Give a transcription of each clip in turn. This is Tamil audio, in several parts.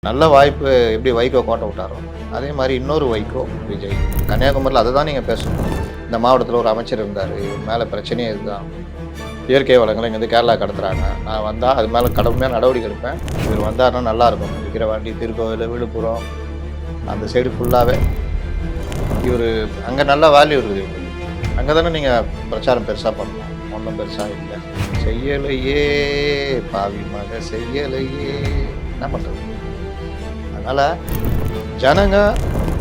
நல்ல வாய்ப்பு எப்படி வைகோ கோட்டை விட்டாரோ அதே மாதிரி இன்னொரு வைகோ விஜய் கன்னியாகுமரியில் அதை தான் நீங்கள் பேசணும். இந்த மாவட்டத்தில் ஒரு அமைச்சர் இருந்தார், இவர் மேலே பிரச்சனையே இதுதான். இயற்கை வளங்களை இங்கேருந்து கேரளா கடத்துறாங்க, நான் வந்தால் அது மேலே கடுமையாக நடவடிக்கை எடுப்பேன். இவர் வந்தாருன்னா நல்லாயிருக்கும். விக்கிரவாண்டி, திருக்கோவில், விழுப்புரம் அந்த சைடு ஃபுல்லாகவே இவர் அங்கே நல்ல வேல்யூ இருக்குது. இவருக்கு அங்கே தானே நீங்கள் பிரச்சாரம் பெருசாக பண்ணணும். ஒன்றும் பெருசாக இல்லை. செய்யலையே பாவி மக செய்யலையே, என்ன பண்ணுறது? அதனால் ஜனங்க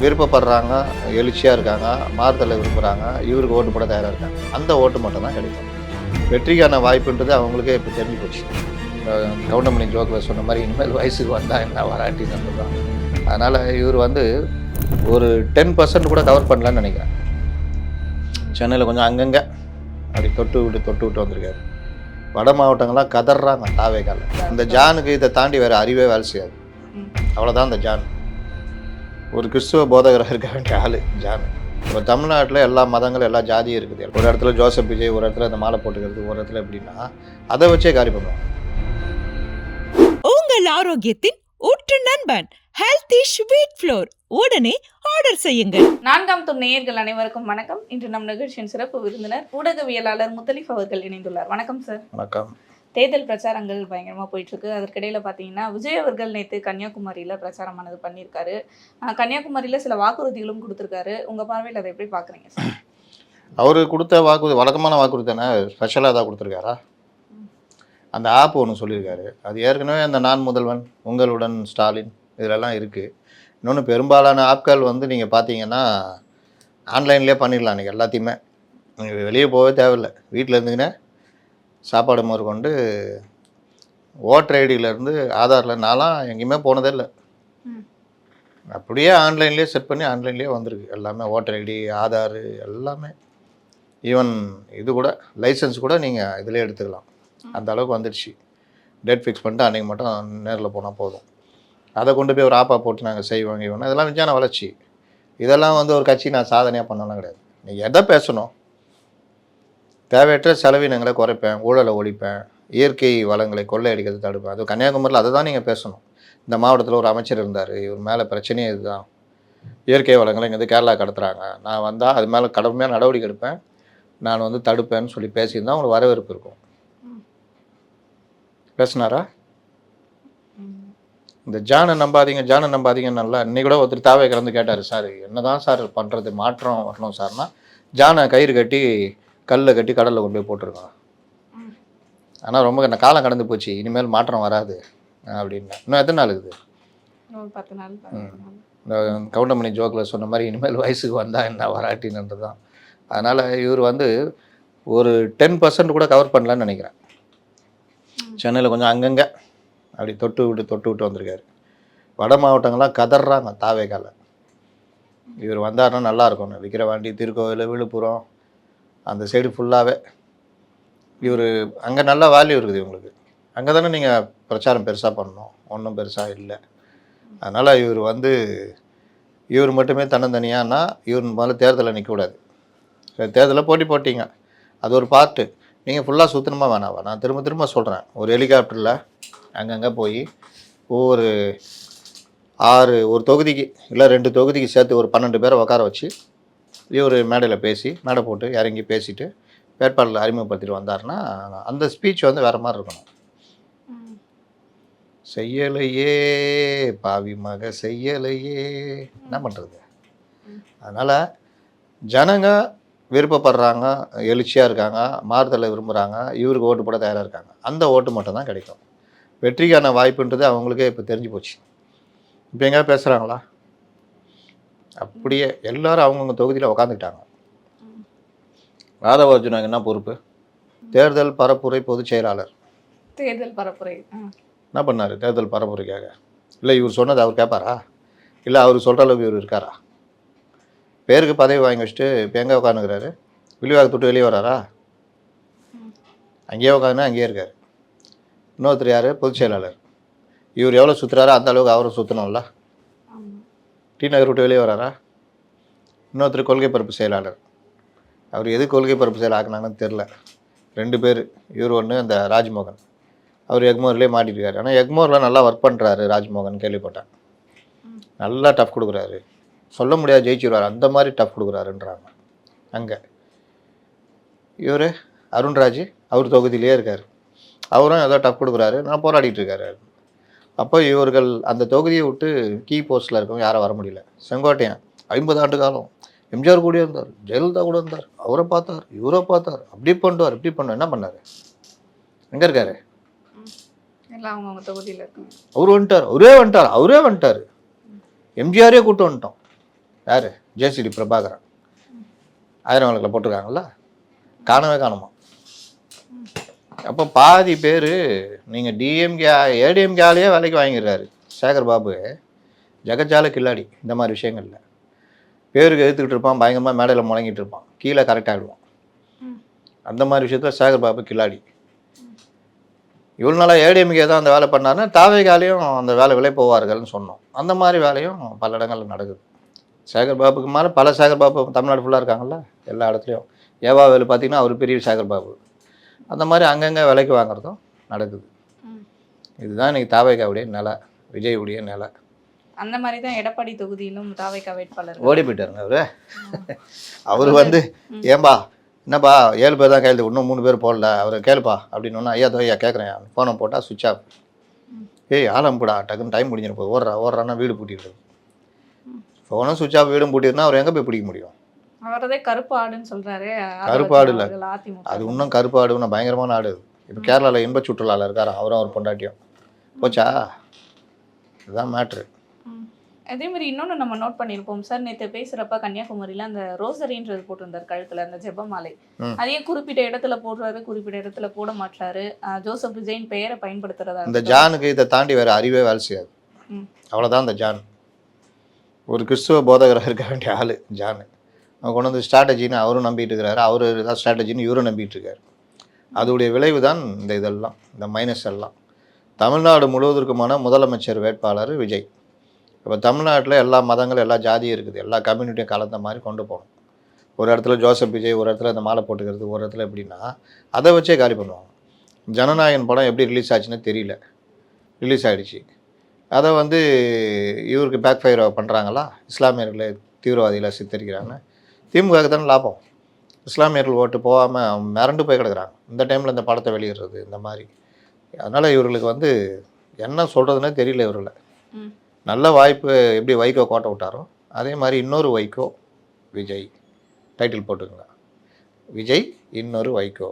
விருப்பப்படுறாங்க, எழுச்சியாக இருக்காங்க, மாறுதலை விரும்புகிறாங்க, இவருக்கு ஓட்டு போட தயாராக இருக்காங்க. அந்த ஓட்டு மட்டும் தான் கிடைக்கும். வெற்றிக்கான வாய்ப்புன்றது அவங்களுக்கே இப்போ தெரிஞ்சு போச்சு. கவுண்டமணி ஜோக்கில் சொன்ன மாதிரி இனிமேல் வயசுக்கு வந்தால் என்ன வராட்டின்னு தான். அதனால் இவர் ஒரு 10% கூட கவர் பண்ணலான்னு நினைக்கிறேன். சென்னையில் கொஞ்சம் அங்கங்கே அப்படி தொட்டு விட்டு வந்திருக்காரு. வட மாவட்டங்கள்லாம் கதறாங்க தாவேக்கால. அந்த ஜானுக்கு இதை தாண்டி வேறு அறிவே வேலை செய்யாது. அவ்வளோதான் அந்த ஜான். ஒரு கிறிஸ்துவ போதகராக இருக்க வேண்டிய ஆள் ஜான். இப்போ தமிழ்நாட்டில் எல்லா மதங்களும் எல்லா ஜாதியும் இருக்குது. ஒரு இடத்துல ஜோசப் விஜய், ஒரு இடத்துல இந்த மாலை போட்டுக்கிறது, ஒரு இடத்துல எப்படின்னா அதை வச்சே காரி பண்ணுவாங்க. உங்கள் ஆரோக்கியத்தின் ஊற்று நண்பன் ஹெல்தி ஸ்வீட் ஃப்ளோர் உடனே ஆர்டர் செய்யுங்கள். 4ஆம் துணை நேயர்கள் அனைவருக்கும் வணக்கம். இன்று நம் நிகழ்ச்சியின் சிறப்பு விருந்தினர் ஊடகவியலாளர் முத்தலிஃப் அவர்கள் இணைந்துள்ளார். வணக்கம் சார். வணக்கம். தேர்தல் பிரச்சாரங்கள் பயங்கரமாக போயிட்டுருக்கு. அதற்கிடையில் பார்த்தீங்கன்னா விஜய் அவர்கள் நேற்று கன்னியாகுமரியில் பிரச்சாரமானது பண்ணியிருக்காரு. கன்னியாகுமரியில் சில வாக்குறுதிகளும் கொடுத்துருக்காரு. உங்கள் பார்வையில் அதை எப்படி பார்க்குறீங்க சார்? அவர் கொடுத்த வாக்குறுதி வழக்கமான வாக்குறுதி தானே, ஸ்பெஷலாக தான் கொடுத்துருக்காரா? அந்த ஆப் ஒன்று சொல்லியிருக்காரு. அது ஏற்கனவே அந்த நான் முதல்வன், உங்களுடன் ஸ்டாலின் இதிலெல்லாம் இருக்குது. இன்னொன்று பெரும்பாலான ஆப்கள் நீங்கள் பார்த்தீங்கன்னா ஆன்லைன்லேயே பண்ணிடலாம். இன்றைக்கி எல்லாத்தையுமே நீங்கள் வெளியே போகவே தேவையில்லை. வீட்டில் இருந்துக்கினே சாப்பாடு முதற்கொண்டு ஓட்டர் ஐடியிலேருந்து ஆதாரில் நான்லாம் எங்கேயுமே போனதே இல்லை. அப்படியே ஆன்லைன்லேயே செட் பண்ணி ஆன்லைன்லேயே வந்திருக்கு எல்லாமே. ஓட்டர் ஐடி, ஆதார் எல்லாமே. ஈவன் இது கூட லைசன்ஸ் கூட நீங்கள் இதிலே எடுத்துக்கலாம். அந்த அளவுக்கு வந்துடுச்சு. டேட் ஃபிக்ஸ் பண்ணிட்டு அன்றைக்கி மட்டும் நேரில் போனால் போதும். அதை கொண்டு போய் ஒரு ஆப்பாக போட்டு நாங்கள் செய்வோங்க இவன். இதெல்லாம் விஞ்ஞான வளர்ச்சி. இதெல்லாம் ஒரு கட்சி நான் சாதனையாக பண்ணலாம் கிடையாது. நீங்கள் எதை பேசணும்? தேவையற்ற செலவினங்களை குறைப்பேன், ஊழலை ஒழிப்பேன், இயற்கை வளங்களை கொள்ளையடிக்கிறது தடுப்பேன். அது கன்னியாகுமரியில் அதை தான் நீங்கள் பேசணும். இந்த மாவட்டத்தில் ஒரு அமைச்சர் இருந்தார், இவர் மேலே பிரச்சனையே இதுதான். இயற்கை வளங்களை இங்கேருந்து கேரளா கடத்துறாங்க, நான் வந்தால் அது மேலே கடுமையாக நடவடிக்கை எடுப்பேன், நான் தடுப்பேன்னு சொல்லி பேசியிருந்தால் அவங்களுக்கு வரவேற்பு இருக்கும். பேசினாரா? இந்த ஜானை நம்பாதீங்க நல்லா. இன்னைக்கு கூட ஒருத்தர் தாவே கலந்து கேட்டார், சார் என்ன தான் சார் பண்ணுறது, மாற்றம் வரணும் சார்னா, ஜானை கயிறு கட்டி கல்லை கட்டி கடலில் கொண்டு போய் போட்டிருக்கான். ஆனால் ரொம்ப காலம் கடந்து போச்சு, இனிமேல் மாற்றம் வராது அப்படின்னு. இன்னும் எத்தனை நாள் இருக்குது? 10 நாள். இந்த கவுண்டமணி ஜோக்கில் சொன்ன மாதிரி இனிமேல் வயசுக்கு வந்தால் என்ன வராட்டின்னு தான். அதனால் இவர் ஒரு 10% கூட கவர் பண்ணலான்னு நினைக்கிறேன். சென்னையில் கொஞ்சம் அங்கங்கே அப்படி தொட்டு விட்டு வந்திருக்காரு. வட மாவட்டங்கள்லாம் கதறாங்க தாவேக்கால. இவர் வந்தாருன்னா நல்லாயிருக்கும். விக்கிரவாண்டி, திருக்கோவில், விழுப்புரம் அந்த சைடு ஃபுல்லாகவே இவர் அங்கே நல்ல வேல்யூ இருக்குது இவங்களுக்கு. அங்கே தானே நீங்கள் பிரச்சாரம் பெருசாக பண்ணணும். ஒன்றும் பெருசாக இல்லை. அதனால் இவர் மட்டுமே தன்னந்தனியானா இவர் முதல்ல தேர்தலில் நிற்கக்கூடாது. தேர்தலில் போட்டி போட்டிங்க, அது ஒரு பார்ட்டு. நீங்கள் ஃபுல்லாக சுற்றணுமா வேணாவா? நான் திரும்ப சொல்கிறேன். ஒரு ஹெலிகாப்டரில் அங்கங்கே போய் ஒவ்வொரு ஒரு தொகுதிக்கு இல்லை 2 தொகுதிக்கு சேர்த்து ஒரு 12 பேரை உட்கார வச்சு இவர் மேடையில் பேசி, மேடை போட்டு இறங்கி பேசிட்டு வேட்பாளர்களை அறிமுகப்படுத்திட்டு வந்தாருன்னா அந்த ஸ்பீச் வேறு மாதிரி இருக்கணும். செய்யலையே பாவி மக செய்யலையே, என்ன பண்ணுறது? அதனால் ஜனங்க விருப்பப்படுறாங்க, எழுச்சியாக இருக்காங்க, மாறுதலை விரும்புகிறாங்க, இவருக்கு ஓட்டு போட தயாராக இருக்காங்க. அந்த ஓட்டு மட்டும் தான் கிடைக்கும். வெற்றிக்கான வாய்ப்புன்றது அவங்களுக்கே இப்போ தெரிஞ்சு போச்சு. இப்போ எங்கேயா பேசுகிறாங்களா? அப்படியே எல்லாரும் அவங்கவுங்க தொகுதியில் உக்காந்துக்கிட்டாங்க. ராதவ அர்ஜுனாக்கு என்ன பொறுப்பு? தேர்தல் பரப்புரை பொதுச் செயலாளர். தேர்தல் பரப்புரை என்ன பண்ணார் தேர்தல் பரப்புரைக்காக? இல்லை இவர் சொன்னது அவர் கேட்பாரா? இல்லை அவர் சொல்கிற அளவுக்கு இவர் இருக்காரா? பேருக்கு பதவி வாங்கி வச்சுட்டு இப்போ எங்கே உட்காந்துக்கிறாரு? விழிவாக தொட்டு வெளியே வராரா? அங்கேயே உட்காந்து அங்கேயே இருக்கார். இன்னொருத்தர் யார்? பொதுச் செயலாளர். இவர் எவ்வளோ சுற்றுறாரோ அந்த அளவுக்கு அவரும் சுற்றணும்ல. டி நகர் விட்டு வெளியே வராரா? இன்னொருத்தர் கொள்கை பரப்பு செயலாளர். அவர் எது கொள்கை பரப்பு செயல் ஆக்குனாங்கன்னு தெரில. 2 பேர். இவர் ஒன்று, அந்த ராஜ்மோகன். அவர் எக்மோர்லேயே மாட்டிருக்காரு. ஆனால் எக்மோரில் நல்லா ஒர்க் பண்ணுறாரு ராஜ்மோகன், கேள்விப்பட்டேன். நல்லா டஃப் கொடுக்குறாரு, சொல்ல முடியாது ஜெயிச்சிருவார், அந்த மாதிரி டஃப் கொடுக்குறாருன்றாங்க. அங்கே இவர் அருண்ராஜ் அவர் தொகுதியிலே இருக்கார், அவரும் ஏதோ டஃப் கொடுக்குறாரு, நான் போராடிட்டு இருக்காரு. அப்போ இவர்கள் அந்த தொகுதியை விட்டு கீ போஸ்ட்டில் இருக்கவங்க யாரும் வர முடியல. செங்கோட்டையன் 50 ஆண்டு காலம் எம்ஜிஆர் கூட இருந்தார், ஜெயலலிதா கூட இருந்தார், அவரை பார்த்தார், இவரை பார்த்தார், அப்படி பண்ணுவார் இப்படி பண்ணுவார். என்ன பண்ணார்? எங்கே இருக்காரு? எல்லாம் அவங்க தொகுதியில் இருக்காங்க. அவரே வந்துட்டார். எம்ஜிஆரே கூட்டு வந்துட்டோம். யார்? ஜேசிடி பிரபாகரன் 1000 வழக்கில் போட்டிருக்காங்கல்ல, காணவே காணுமா. அப்போ பாதி பேர் நீங்கள் டிஎம்கே ஏடிஎம்கேலேயே வேலைக்கு வாங்கிடுறாரு. சேகர் பாபு ஜெகஜால கில்லாடி. இந்த மாதிரி விஷயங்களில் பேருக்கு எழுத்துக்கிட்டு இருப்பான், பயங்கரமாக மேடையில் முழங்கிட்டு இருப்பான், கீழே கரெக்டாகிடுவான். அந்த மாதிரி விஷயத்தில் சேகர் பாபு கில்லாடி. இவ்வளோ நாளாக ஏடிஎம்கே தான் அந்த வேலை பண்ணாருன்னா தாவேகாலையும் அந்த வேலை விலை போவார்கள்னு சொன்னோம். அந்த மாதிரி வேலையும் பல இடங்களில் நடக்குது. சேகர் பாபுக்கு மேலே பல சேகர் பாபு தமிழ்நாடு ஃபுல்லாக இருக்காங்கல்ல, எல்லா இடத்துலையும். ஏவாவேலு பார்த்தீங்கன்னா அவர் பெரிய சேகர் பாபு. அந்த மாதிரி அங்கங்கே விலைக்கு வாங்குறதும் நடக்குது. இதுதான் இன்றைக்கி தாவேகாவுடைய நிலை, விஜயுடைய நிலை. அந்த மாதிரி தான் எடப்பாடி தொகுதியிலும் தாவேகா வேட்பாளர் ஓடி போயிட்டாருங்க அவரு. அவர் வந்து ஏன்பா என்னப்பா 7 பேர் தான் கையெழுத்து, இன்னும் 3 பேர் போடல, அவர் கேளுப்பா அப்படின்னு. ஐயா கேட்குறேன், ஃபோனை போட்டால் சுவிட்ச் ஆஃப். ஆலம் கூடா டக்குன்னு டைம் முடிஞ்சிடும், போய் ஓடுறான்னா வீடு பூட்டிடுறது. ஃபோனும் சுவிட்ச் ஆஃப், வீடும் பூட்டிடுனா அவர் எங்கே போய் பிடிக்க முடியும்? அவரதே கருப்பு ஆடுன்னு சொல்கிறாரு. கருப்பு ஆடு இல்லை, அது இன்னும் கருப்பு ஆடுன்னு பயங்கரமான ஆடு. இப்போ கேரளாவில் இன்ப சுற்றுலாவில் இருக்காரு அவரும் அவர் பொண்டாட்டியும். போச்சா? இதுதான் மேட்ரு. அதே மாதிரி இன்னொன்று நம்ம நோட் பண்ணியிருப்போம் சார், நேற்று பேசுகிறப்ப கன்னியாகுமரியில் அந்த ரோசரின்றது போட்டிருந்தார் கழுத்தில், அந்த ஜெபமாலை. அதையே குறிப்பிட்ட இடத்துல போடுறாரு, குறிப்பிட்ட இடத்துல போட மாட்டாரு. ஜோசப் விஜயின் பெயரை பயன்படுத்துறதா. இந்த ஜானுக்கு இதை தாண்டி வேறு அறிவே வேலை செய்யாது. அவ்வளோதான் இந்த ஜான். ஒரு கிறிஸ்துவ போதகராக இருக்க வேண்டிய ஆள் ஜானு. அவங்க கொண்டு வந்து ஸ்ட்ராட்டஜின்னு அவரும் நம்பிட்டு இருக்கிறாரு, அவரு ஏதாவது ஸ்ட்ராட்டஜின்னு இவரும் நம்பிட்டு இருக்காரு. அதோடைய விளைவு தான் இந்த இதெல்லாம், இந்த மைனஸ் எல்லாம். தமிழ்நாடு முழுவதற்குமான முதலமைச்சர் வேட்பாளர் விஜய். இப்போ தமிழ்நாட்டில் எல்லா மதங்களும் எல்லா ஜாதியும் இருக்குது, எல்லா கம்யூனிட்டியும் கலந்த மாதிரி கொண்டு போகணும். ஒரு இடத்துல ஜோசப் விஜய், ஒரு இடத்துல இந்த மாலை போட்டுக்கிறது, ஒரு இடத்துல எப்படின்னா அதை வச்சே காலி பண்ணுவாங்க. ஜனநாயகன் படம் எப்படி ரிலீஸ் ஆச்சுன்னு தெரியல, ரிலீஸ் ஆகிடுச்சு. அதை வந்து இவருக்கு பேக் ஃபயர் பண்ணுறாங்களா, இஸ்லாமியர்களை தீவிரவாதிகளை சித்தரிக்கிறாங்க. திமுகவுக்கு தானே லாபம். இஸ்லாமியர்கள் ஓட்டு போகாமல் மிரண்டு போய் கிடக்குறாங்க இந்த டைமில் இந்த படத்தை வெளியிடுறது இந்த மாதிரி. அதனால் இவர்களுக்கு வந்து என்ன சொல்கிறதுனே தெரியல. இவர்களை நல்ல வாய்ப்பு எப்படி வைகோ கோட்டை விட்டாரோ அதே மாதிரி இன்னொரு வைகோ விஜய் டைட்டில் போட்டுக்கோங்க. விஜய் இன்னொரு வைகோ,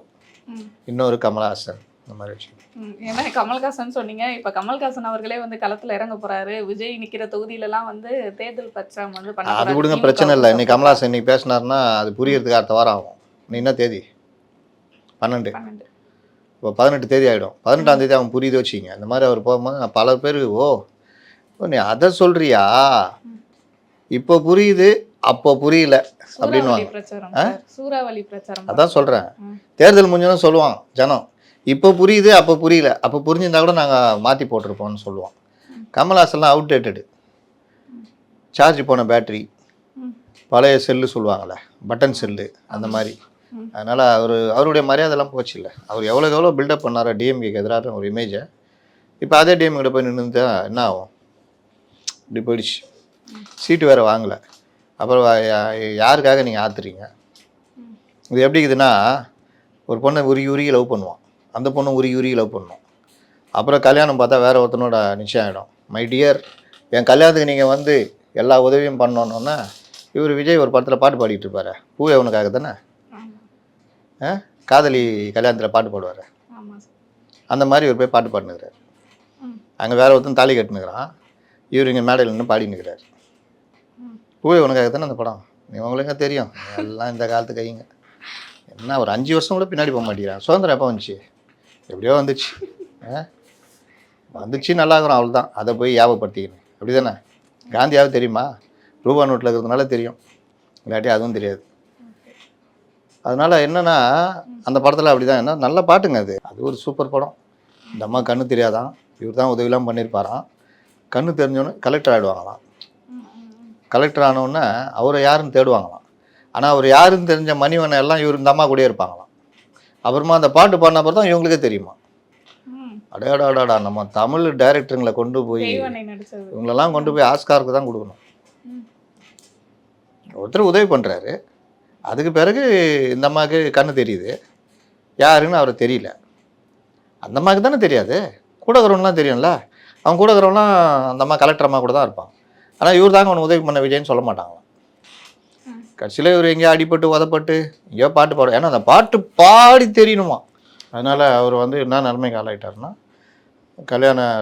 இன்னொரு கமல்ஹாசன், இந்த மாதிரி விஷயம். ஏன்னா கமல்ஹாசன் சொன்னீங்க, இப்போ கமல்ஹாசன் அவர்களே வந்து களத்தில் இறங்க போறாரு. விஜய் நிற்கிற தொகுதியிலலாம் வந்து தேர்தல் பிரச்சாரம் வந்து பண்ண. அது கொடுங்க, பிரச்சனை இல்லை. இன்னைக்கு கமல்ஹாசன் இன்னைக்கு பேசினார்னா அது புரியறதுக்கு அடுத்த வாரம் ஆகும். நீ என்ன தேதி? 12. இப்போ 18 தேதி ஆகிடும். 18ஆம் தேதி அவன் புரியுது வச்சுங்க. இந்த மாதிரி அவர் போகும்போது பல பேர் ஓ நீ அதை சொல்றியா, இப்போ புரியுது அப்போ புரியல அப்படின்வாங்க. சூறாவளி பிரச்சாரம் அதான் சொல்கிறேன். தேர்தல் முடிஞ்சோன்னு சொல்லுவான் ஜனம், இப்போ புரியுது அப்போ புரியல, அப்போ புரிஞ்சிருந்தா கூட நாங்கள் மாற்றி போட்டிருப்போம்னு சொல்லுவோம். கமல்ஹாசன்லாம் அவுடேட்டடு, சார்ஜ் போன பேட்ரி, பழைய செல்லு சொல்லுவாங்கள்ல, பட்டன் செல்லு, அந்த மாதிரி. அதனால் அவருடைய மரியாதைலாம் போச்சு இல்லை. அவர் எவ்வளோ பில்டப் பண்ணாரோ டிஎம்கேக்கு எதிராக ஒரு இமேஜை, இப்போ அதே டிஎம்கே போய் நின்று என்ன ஆகும்? இப்படி போயிடுச்சு. சீட்டு வேறு வாங்கலை. அப்புறம் யாருக்காக நீங்கள் ஆத்துறீங்க? இது எப்படி இருக்குதுன்னா, ஒரு பொண்ணை உருகி லவ் பண்ணுவான், அந்த பொண்ணை உருகி லவ் பண்ணுவோம். அப்புறம் கல்யாணம் பார்த்தா வேறு ஒருத்தனோட நிச்சயம் ஆகிடும். மை டியர், என் கல்யாணத்துக்கு நீங்கள் வந்து எல்லா உதவியும் பண்ணணுன்னா இவர் விஜய் ஒரு படத்தில் பாட்டு பாடிட்டு இருப்பார், பூ எவனுக்காக தானே. காதலி கல்யாணத்தில் பாட்டு பாடுவார், அந்த மாதிரி இவர் போய் பாட்டு பாடினுக்கிறார். அங்கே வேறு ஒருத்தன் தாலி கட்டுனுக்கிறான், இவர் இங்கே மேடையில் நின்று பாடினுக்கிறார். பூவே உனக்காக தானே அந்த படம். உங்களுக்கு தெரியும், எல்லாம் இந்த காலத்து கைங்க. என்ன ஒரு 5 வருஷம் கூட பின்னாடி போக மாட்டேங்கிறான். சுதந்திரம் எப்போ வந்துச்சு? எப்படியோ வந்துச்சு. வந்துச்சு நல்லாக்கிறோம், அவ்வளோதான். அதை போய் ஞாபகப்படுத்திக்கணும், அப்படி தானே. காந்தியாவது தெரியுமா? ரூபா நோட்டில் இருக்கிறதுனால தெரியும், இல்லாட்டி அதுவும் தெரியாது. அதனால் என்னென்னா அந்த படத்தில் அப்படி தான். என்ன நல்ல பாட்டுங்க அது ஒரு சூப்பர் படம். இந்த அம்மா கண்ணு தெரியாதான், இவர் தான் உதவிலாம் பண்ணியிருப்பாராம். கண்ணு தெரிஞ்சோன்னே கலெக்டர் ஆகிடுவாங்களாம். கலெக்டர் ஆனவுடனே அவரை யாருன்னு தேடுவாங்களாம். ஆனால் அவர் யாருன்னு தெரிஞ்ச மணிவண்ணன் எல்லாம் இவர் இந்த அம்மா கூடயே இருப்பாங்களாம். அப்புறமா அந்த பாட்டு பாடின அப்புறம் தான் இவங்களுக்கே தெரியுமா. அடாடாடாடா நம்ம தமிழ் டைரக்டருங்களை கொண்டு போய் தெய்வானை நடிச்சது. இவங்களெல்லாம் கொண்டு போய் ஆஸ்காருக்கு தான் கொடுக்கணும். ம். ஒருத்தர் உதவி பண்ணுறாரு, அதுக்கு பிறகு இந்த அம்மாவுக்கு கண்ணு தெரியுது, யாருன்னு அவருக்கு தெரியல. அந்த அம்மாவுக்கு தானே தெரியாது, கூட இருக்கிறவங்களாம் தெரியும்ல. அவன் கூட இருக்கிறவங்களாம் அந்த அம்மா கலெக்டர் அம்மா கூட தான் இருப்பான். ஆனால் இவர் தாங்க அவனை உதவி பண்ண விஜய்ன்னு சொல்ல மாட்டாங்களாம். கடைசியில் இவர் எங்கேயோ அடிபட்டு உதப்பட்டு எங்கேயோ பாட்டு பாடும். ஏன்னா அந்த பாட்டு பாடி தெரியணுமா. அதனால் அவர் வந்து என்ன நிலைமைக்கு ஆளாயிட்டாருன்னா,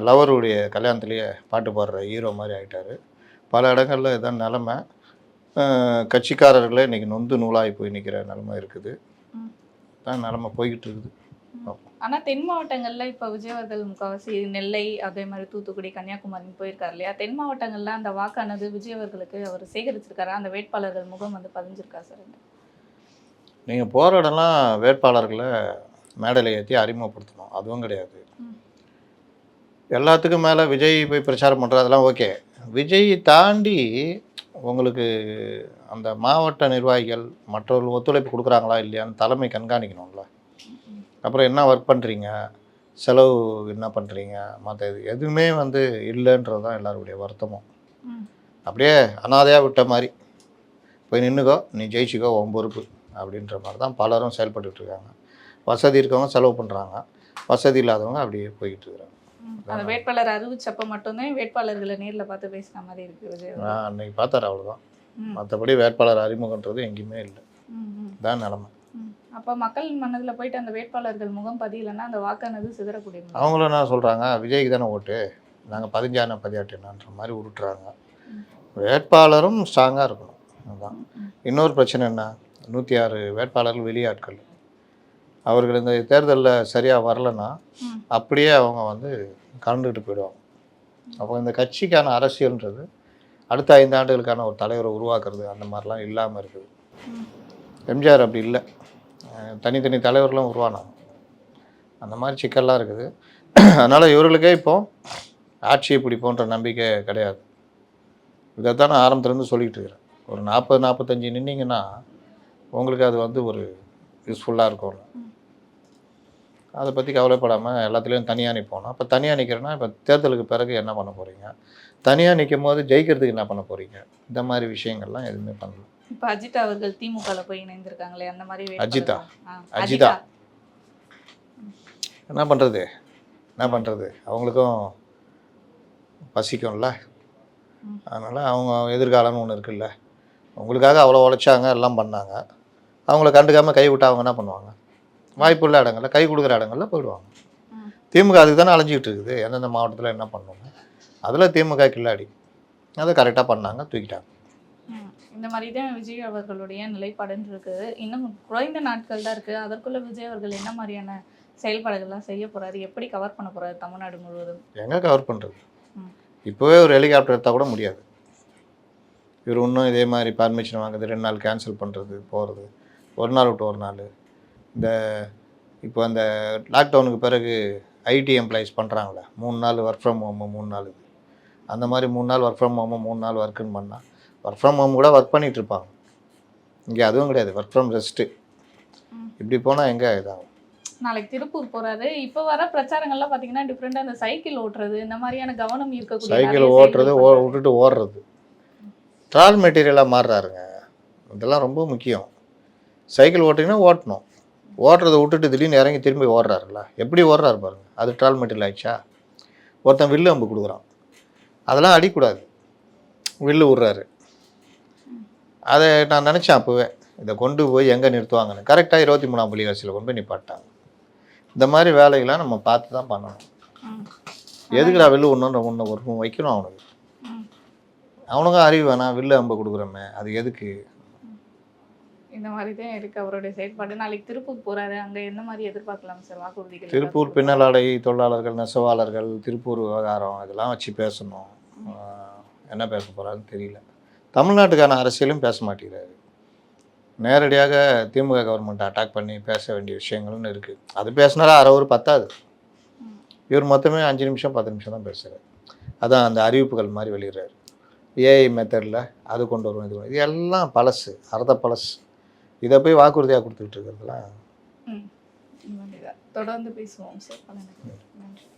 லவருடைய கல்யாணத்துலேயே பாட்டு பாடுற ஹீரோ மாதிரி ஆகிட்டார். பல இடங்களில் இதான் நிலமை. கட்சிக்காரர்களே இன்றைக்கி நொந்து நூலாகி போய் நிற்கிற நிலமை இருக்குது. தான் நிலமை போய்கிட்டு இருக்குது. ஆனால் தென் மாவட்டங்களில் இப்போ விஜய் அவர்கள் முக்கால்வாசி நெல்லை, அதே மாதிரி தூத்துக்குடி, கன்னியாகுமரின்னு போயிருக்காரு இல்லையா? தென் மாவட்டங்களில் அந்த வாக்கானது விஜய் அவர்களுக்கு அவர் சேகரிச்சிருக்காரு, அந்த வேட்பாளர்கள் முகம் வந்து பதிஞ்சிருக்கா சார்? நீங்கள் போகிற இடம்லாம் வேட்பாளர்களை மேடையில் ஏற்றி அறிமுகப்படுத்தணும், அதுவும் கிடையாது. எல்லாத்துக்கும் மேலே விஜய் போய் பிரச்சாரம் பண்ணுறது அதெல்லாம் ஓகே. விஜய் தாண்டி உங்களுக்கு அந்த மாவட்ட நிர்வாகிகள் மற்றவர்கள் ஒத்துழைப்பு கொடுக்குறாங்களா இல்லையான்னு தலைமை கண்காணிக்கணும்ல. அப்புறம் என்ன ஒர்க் பண்ணுறீங்க, செலவு என்ன பண்ணுறீங்க, மற்ற இது எதுவுமே வந்து இல்லைன்றது தான் எல்லாருடைய வருத்தமும். அப்படியே அனாதையாக விட்ட மாதிரி போய் நின்றுக்கோ, நீ ஜெயிச்சிக்கோ, உன் பொறுப்பு அப்படின்ற மாதிரி தான் பலரும் செயல்பட்டுருக்காங்க. வசதி இருக்கவங்க செலவு பண்ணுறாங்க, வசதி இல்லாதவங்க அப்படியே போய்கிட்டு இருக்கிறாங்க. அந்த வேட்பாளர் அறிவிச்சப்ப மட்டும்தான் வேட்பாளர்களை நேரில் பார்த்து பேசுகிற மாதிரி இருக்குது விஜய். நான் அன்னைக்கு பார்த்தாரு, அவ்வளோதான். மற்றபடி வேட்பாளர் அறிமுகன்றது எங்கேயுமே இல்லை. தான் நிலமை. அப்போ மக்கள் மனதில் போயிட்டு அந்த வேட்பாளர்கள் முகம் பதியலைன்னா அந்த வாக்கானது சிதறக்கூடிய. அவங்களும் என்ன சொல்கிறாங்க, விஜய்க்கு தானே ஓட்டு, நாங்கள் 15 பதியாட்டுன்ற மாதிரி உருட்டுறாங்க. வேட்பாளரும் ஸ்ட்ராங்காக இருக்கணும், அதுதான். இன்னொரு பிரச்சனை என்ன, 106 வேட்பாளர்கள் வெளியாட்கள். அவர்கள் இந்த தேர்தலில் சரியாக வரலைன்னா அப்படியே அவங்க வந்து கலந்துக்கிட்டு போயிடுவாங்க. அப்போ இந்த கட்சிக்கான அரசியல்ன்றது அடுத்த 5 ஆண்டுகளுக்கான ஒரு தலைவரை உருவாக்குறது அந்த மாதிரிலாம் இல்லாமல் இருக்குது. எம்ஜிஆர் அப்படி இல்லை, தனித்தனி தலைவர்களும் உருவானாங்க. அந்த மாதிரி சிக்கல்லாம் இருக்குது. அதனால் இவர்களுக்கே இப்போ ஆட்சியை பிடிப்போன்ற நம்பிக்கை கிடையாது. இதைத்தான் நான் ஆரம்பத்துலேருந்து சொல்லிக்கிட்டு இருக்கிறேன். ஒரு 40-45 நின்னீங்கன்னா உங்களுக்கு அது வந்து ஒரு யூஸ்ஃபுல்லாக இருக்கும்ல. அதை பற்றி கவலைப்படாமல் எல்லாத்துலேயும் தனியாக நிற்போம். அப்போ தனியாக நிற்கிறேன்னா இப்போ தேர்தலுக்கு பிறகு என்ன பண்ண போகிறீங்க, தனியாக நிற்கும் போது ஜெயிக்கிறதுக்கு என்ன பண்ண போகிறீங்க, இந்த மாதிரி விஷயங்கள்லாம் எதுவுமே பண்ணல. இப்போ அஜித் அவர்கள் திமுகவில் போய் இணைந்திருக்காங்களே, அந்த மாதிரி அஜிதா என்ன பண்ணுறது, அவங்களுக்கும் பசிக்கும்ல. அதனால் அவங்க எதிர்காலம்னு ஒன்று இருக்குல்ல. உங்களுக்காக அவ்வளோ உழைச்சாங்க, எல்லாம் பண்ணாங்க. அவங்கள கண்டுக்காமல் கை விட்டு அவங்க என்ன பண்ணுவாங்க, வாய்ப்புள்ள இடங்களில் கை கொடுக்குற இடங்களில் போயிடுவாங்க. திமுக அதுக்கு தானே அலைஞ்சிக்கிட்டு இருக்குது, எந்தெந்த மாவட்டத்தில் என்ன பண்ணணும். அதில் திமுக கில்லாடி அதை கரெக்டாக பண்ணாங்க, தூக்கிட்டாங்க. இந்த மாதிரி தான் விஜய் அவர்களுடைய நிலைப்பாடுன்னு இருக்குது. இன்னும் குறைந்த நாட்கள் தான் இருக்குது. அதற்குள்ளே விஜய் அவர்கள் என்ன மாதிரியான செயல்பாடுகள்லாம் செய்ய போகிறாரு, எப்படி கவர் பண்ண போகிறாரு தமிழ்நாடு முழுவதும்? எங்கே கவர் பண்ணுறது, இப்போவே ஒரு ஹெலிகாப்டர் எடுத்தால் கூட முடியாது. இவர் இன்னும் இதே மாதிரி பர்மிஷன் வாங்குறது, 2 நாள் கேன்சல் பண்ணுறது, போகிறது, ஒரு நாள் விட்டு ஒரு நாள். இந்த இப்போ அந்த லாக்டவுனுக்கு பிறகு ஐடி எம்ப்ளாயிஸ் பண்ணுறாங்களே, 3 நாள் ஒர்க் ஃப்ரம் ஹோமு, 3 நாள் இது. அந்த மாதிரி 3 நாள் ஒர்க் ஃப்ரம் ஹோமு, 3 நாள் ஒர்க்குன்னு பண்ணால் ஒர்க் ஃப்ரம் ஹோம் கூட ஒர்க் பண்ணிகிட்டு இருப்பாங்க. இங்கே அதுவும் கிடையாது, ஒர்க் ஃப்ரம் ரெஸ்ட்டு. இப்படி போனால் எங்கே இதாகும்? நாளைக்கு திருப்பூர் போகிறாரு. இப்போ வர பிரச்சாரங்கள்லாம் பார்த்தீங்கன்னா டிஃப்ரெண்டாக இந்த சைக்கிள் ஓட்டுறது, இந்த மாதிரியான கவனம் இருக்கக்கூடிய, சைக்கிள் ஓட்டுறது, விட்டுட்டு ஓடுறது, ட்ராவல் மெட்டீரியலாக மாறுறாருங்க. இதெல்லாம் ரொம்ப முக்கியம். சைக்கிள் ஓட்டிங்கன்னா ஓட்டணும், ஓட்டுறதை விட்டுட்டு திடீர்னு இறங்கி திரும்பி ஓடுறாருல்ல, எப்படி ஓடுறாரு பாருங்கள், அது ட்ராவல் மெட்டீரியல் ஆயிடுச்சா. ஒருத்தன் வில்லு அம்பு கொடுக்குறான், அதெல்லாம் அடிக்கூடாது, வில்லு விட்றாரு. அதை நான் நினச்சேன் அப்போவே, இதை கொண்டு போய் எங்கே நிறுத்துவாங்கன்னு. கரெக்டாக 23ஆம் பள்ளிவாசியில் கொண்டு போய் நிப்பாட்டாங்க. இந்த மாதிரி வேலைகள்லாம் நம்ம பார்த்து தான் பண்ணணும். எதுக்குடா வில்லு ஒன்று ஒரு வைக்கணும் அவனுக்கு, அவனுக்கும் அறிவு வேணாம். வில்லு அம்பு கொடுக்குறோமே, அது எதுக்கு? இந்த மாதிரி தான் இருக்குது அவருடைய செயல்பாடு. நாளைக்கு திருப்பூர் போகிறாரு, அங்கே என்ன மாதிரி எதிர்பார்க்கலாம் சார் வாக்குறுதிகள்? திருப்பூர் பின்னலாடை தொழிலாளர்கள், நெசவாளர்கள், திருப்பூர் விவகாரம், இதெல்லாம் வச்சு பேசணும். என்ன பேச போகிறாருன்னு தெரியல. தமிழ்நாட்டுக்கான அரசியலும் பேச மாட்டேங்கிறாரு. நேரடியாக திமுக கவர்மெண்ட்டை அட்டாக் பண்ணி பேச வேண்டிய விஷயங்கள்னு இருக்குது. அது பேசினாரா அரை ஒரு பத்தாது. இவர் மொத்தமே 5 நிமிஷம் 10 நிமிஷம் தான் பேசுகிறார். அதான் அந்த அறிவிப்புகள் மாதிரி வெளியிடுறாரு. ஏஐ மெத்தடில் அது கொண்டு வருவோம், இது எல்லாம் பழசு, அர்த்த பழசு. இதை போய் வாக்குறுதியாக கொடுத்துக்கிட்டு இருக்கிறதுலாம். தொடர்ந்து பேசுவோம் சார். நன்றி.